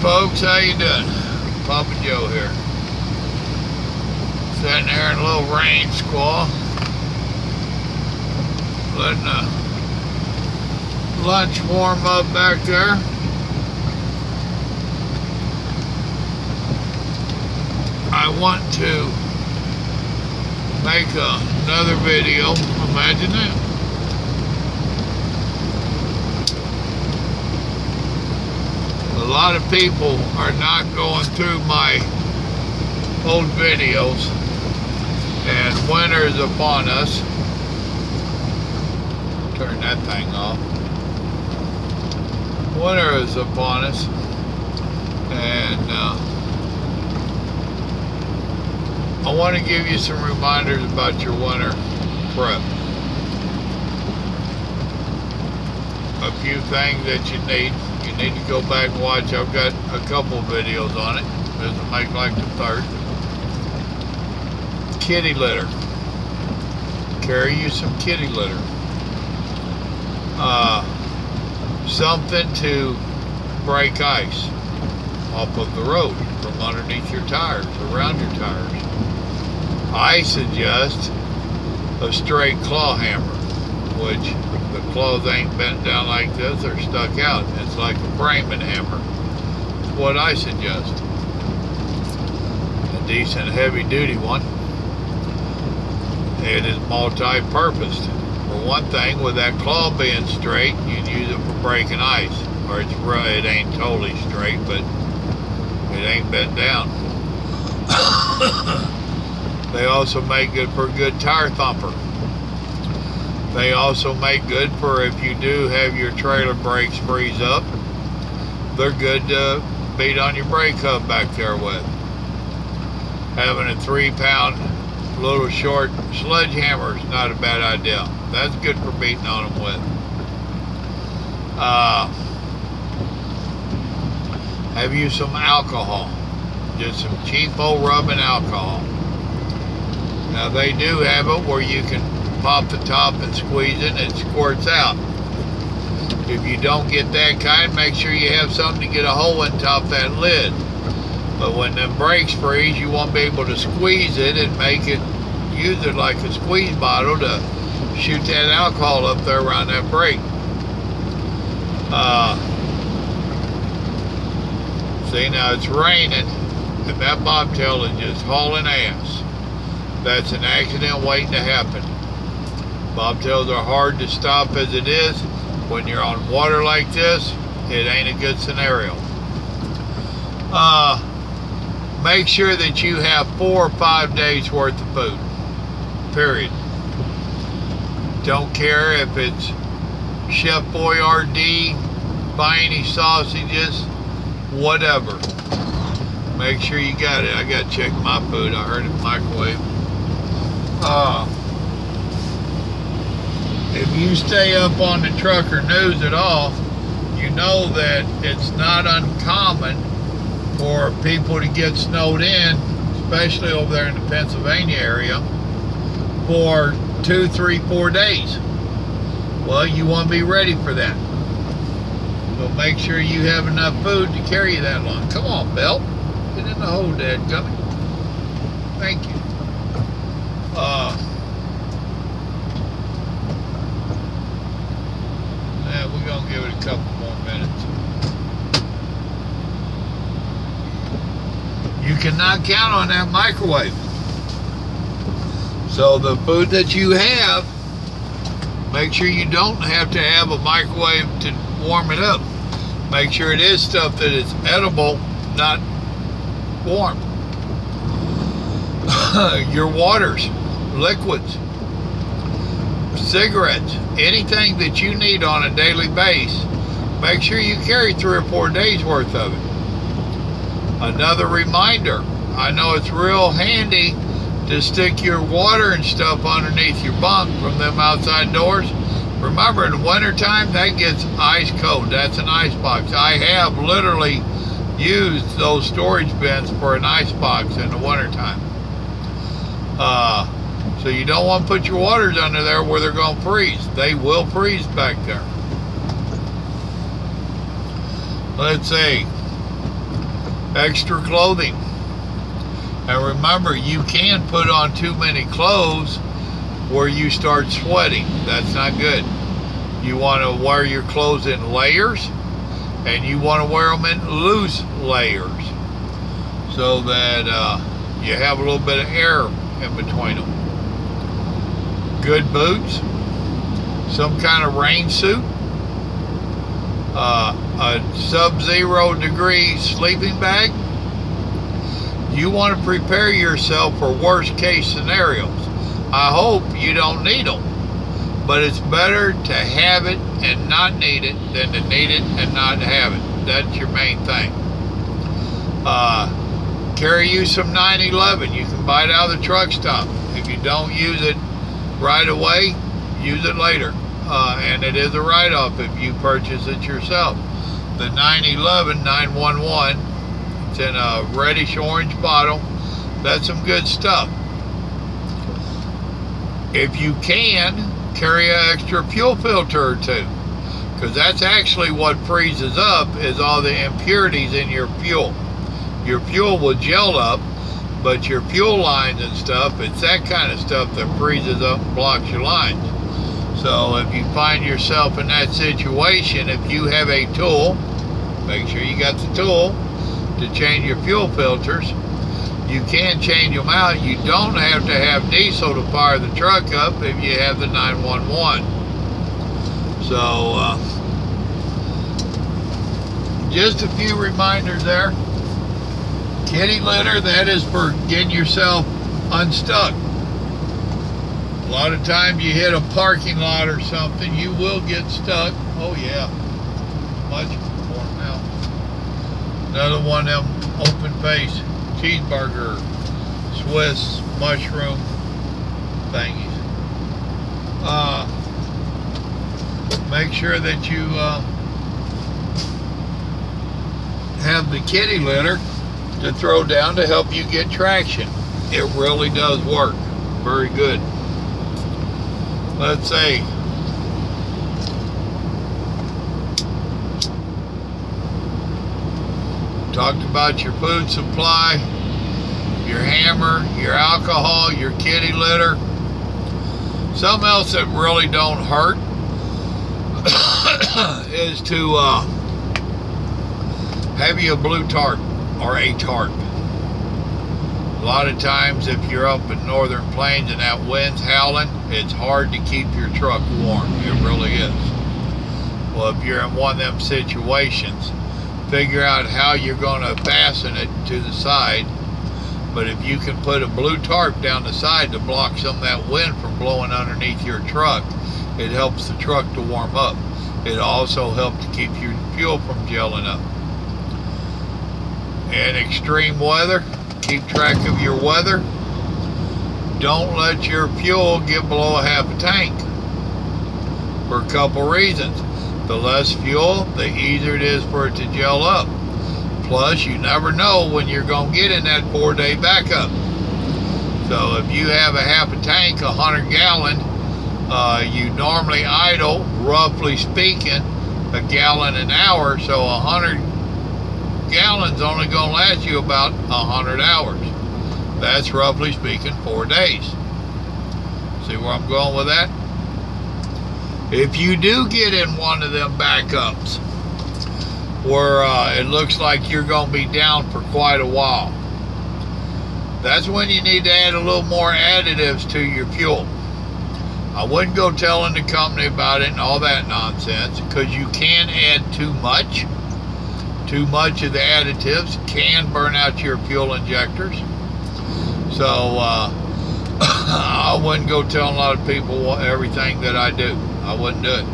folks, how you doing? Papa Joe here. Sitting here in a little rain squall. Letting the lunch warm up back there. I want to make another video. Imagine that. A lot of people are not going through my old videos, and winter is upon us. Turn that thing off. Winter is upon us, and I want to give you some reminders about your winter prep. A few things that you need. You need to go back and watch. I've got a couple videos on it. This will make like the third. Kitty litter. Carry you some kitty litter. Something to break ice off of the road from underneath your tires, around your tires. I suggest a straight claw hammer, which the claws ain't bent down like this, they're stuck out. It's like a Brayman hammer. It's what I suggest. A decent heavy duty one. It is multi-purposed. For one thing, with that claw being straight, you'd use it for breaking ice. Or it ain't totally straight, but it ain't bent down. They also make good for a good tire thumper. They also make good for if you do have your trailer brakes freeze up. They're good to beat on your brake hub back there with. Having a 3-pound little short sledgehammer is not a bad idea. That's good for beating on them with. Have you some alcohol? Just some cheap old rubbing alcohol. Now they do have it where you can pop the top and squeeze it and it squirts out. If you don't get that kind, make sure you have something to get a hole in top of that lid. But when them brakes freeze, you won't be able to squeeze it and use it like a squeeze bottle to shoot that alcohol up there around that brake. See, now it's raining and that bobtail is just hauling ass. That's an accident waiting to happen. Bobtails are hard to stop as it is. When you're on water like this, it ain't a good scenario. Make sure that you have 4 or 5 days worth of food. Period. Don't care if it's Chef Boyardee, buy any sausages, whatever. Make sure you got it. I got to check my food. I heard it microwave. If you stay up on the trucker news at all, you know that it's not uncommon for people to get snowed in, especially over there in the Pennsylvania area, for 2, 3, 4 days. Well, you want to be ready for that. So make sure you have enough food to carry you that long. Come on, Belt. Get in the hole, dadgummit. Thank you. We're going to give it a couple more minutes. You cannot count on that microwave. So the food that you have, make sure you don't have to have a microwave to warm it up. Make sure it is stuff that is edible, not warm. Your waters, liquids, cigarettes, anything that you need on a daily basis, make sure you carry 3 or 4 days worth of it. Another reminder, I know it's real handy to stick your water and stuff underneath your bunk from them outside doors. Remember, in the wintertime, that gets ice cold. That's an ice box. I have literally used those storage bins for an ice box in the wintertime. So you don't want to put your waters under there where they're going to freeze. They will freeze back there. Let's see. Extra clothing. And remember, you can put on too many clothes where you start sweating. That's not good. You want to wear your clothes in layers, and you want to wear them in loose layers so that you have a little bit of air in between them. Good boots, some kind of rain suit, a sub-zero degree sleeping bag. You want to prepare yourself for worst case scenarios. I hope you don't need them, but it's better to have it and not need it than to need it and not have it. That's your main thing. Carry you some 911. You can buy it out of the truck stop. If you don't use it right away, use it later. And it is a write-off if you purchase it yourself. The 911, 911, it's in a reddish orange bottle. That's some good stuff. If you can, carry an extra fuel filter or two, because that's actually what freezes up is all the impurities in your fuel. Your fuel will gel up, but your fuel lines and stuff, it's that kind of stuff that freezes up and blocks your lines. So if you find yourself in that situation, if you have a tool, make sure you got the tool to change your fuel filters. You can change them out. You don't have to have diesel to fire the truck up if you have the 911. So just a few reminders there. Kitty litter, that is for getting yourself unstuck. A lot of times you hit a parking lot or something, you will get stuck. Oh yeah, much more now. Another one of them open face cheeseburger, Swiss mushroom thingies. Make sure that you have the kitty litter to throw down to help you get traction. It really does work. Very good. Let's see. Talked about your food supply, your hammer, your alcohol, your kitty litter. Something else that really don't hurt is to have you a blue tarp or a tarp. A lot of times if you're up in northern plains and that wind's howling, it's hard to keep your truck warm. It really is. Well, if you're in one of them situations, figure out how you're going to fasten it to the side. But if you can put a blue tarp down the side to block some of that wind from blowing underneath your truck, it helps the truck to warm up. It also helps to keep your fuel from gelling up. In extreme weather, keep track of your weather. Don't let your fuel get below a half a tank for a couple reasons. The less fuel, the easier it is for it to gel up. Plus, you never know when you're going to get in that 4-day backup. So if you have a half a tank, 100 gallon, you normally idle, roughly speaking, a gallon an hour. So 100 gallons only going to last you about 100 hours. That's roughly speaking 4 days. See where I'm going with that? If you do get in one of them backups where it looks like you're going to be down for quite a while, that's when you need to add a little more additives to your fuel. I wouldn't go telling the company about it and all that nonsense, because you can add too much. Too much of the additives can burn out your fuel injectors. So I wouldn't go telling a lot of people everything that I do. I wouldn't do it.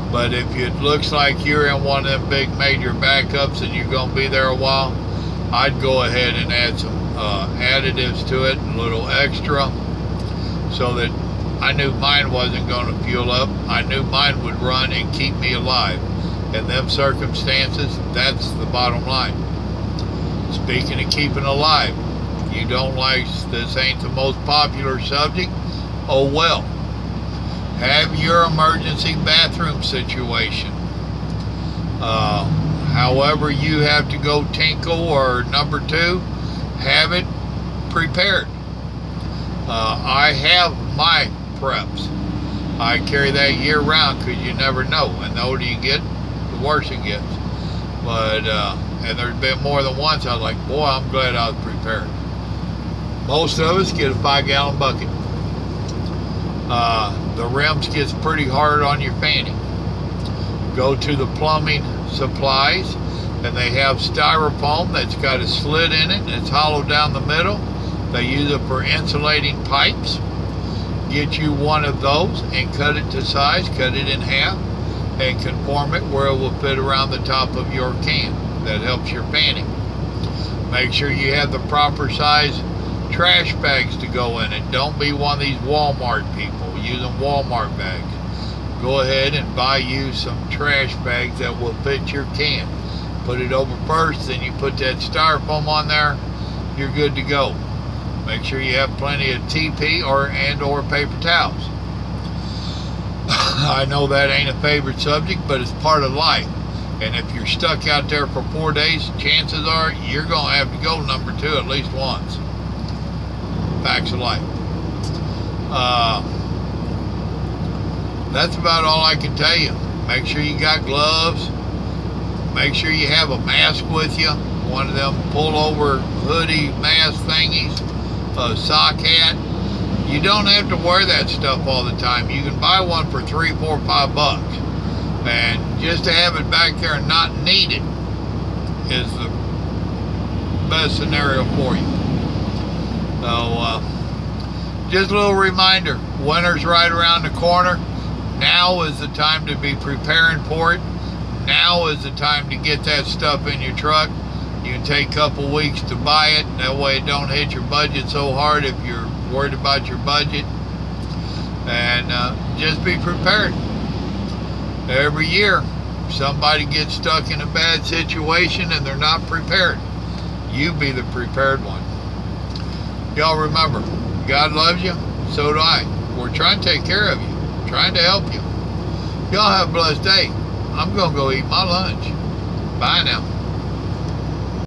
But if it looks like you're in one of them big major backups and you're going to be there a while, I'd go ahead and add some additives to it, a little extra, so that I knew mine wasn't going to fuel up. I knew mine would run and keep me alive. In them circumstances, that's the bottom line. Speaking of keeping alive, you don't like, this ain't the most popular subject, oh well. Have your emergency bathroom situation. However you have to go tinkle or number 2, have it prepared. I have my preps. I carry that year round because you never know, and the older you get, the worse it gets. But and there's been more than once I was like, boy, I'm glad I was prepared. Most of us get a 5-gallon bucket. The rims gets pretty hard on your fanny. Go to the plumbing supplies, and they have styrofoam that's got a slit in it and it's hollow down the middle. They use it for insulating pipes. Get you one of those and cut it to size, cut it in half, and conform it where it will fit around the top of your can. That helps your fanning. Make sure you have the proper size trash bags to go in it. Don't be one of these Walmart people using Walmart bags. Go ahead and buy you some trash bags that will fit your can. Put it over first, then you put that styrofoam on there, you're good to go. Make sure you have plenty of TP or paper towels. I know that ain't a favorite subject, but it's part of life. And if you're stuck out there for 4 days, chances are you're going to have to go number 2 at least once. Facts of life. That's about all I can tell you. Make sure you got gloves. Make sure you have a mask with you. One of them pull-over hoodie mask thingies. A sock hat. You don't have to wear that stuff all the time. You can buy one for $3, $4, $5. And just to have it back there and not need it is the best scenario for you. So, just a little reminder, winter's right around the corner. Now is the time to be preparing for it. Now is the time to get that stuff in your truck. You can take a couple weeks to buy it. That way it don't hit your budget so hard if you're worried about your budget. And just be prepared. Every year, somebody gets stuck in a bad situation and they're not prepared. You be the prepared one. Y'all remember, God loves you, so do I. We're trying to take care of you, trying to help you. Y'all have a blessed day. I'm going to go eat my lunch. Bye now.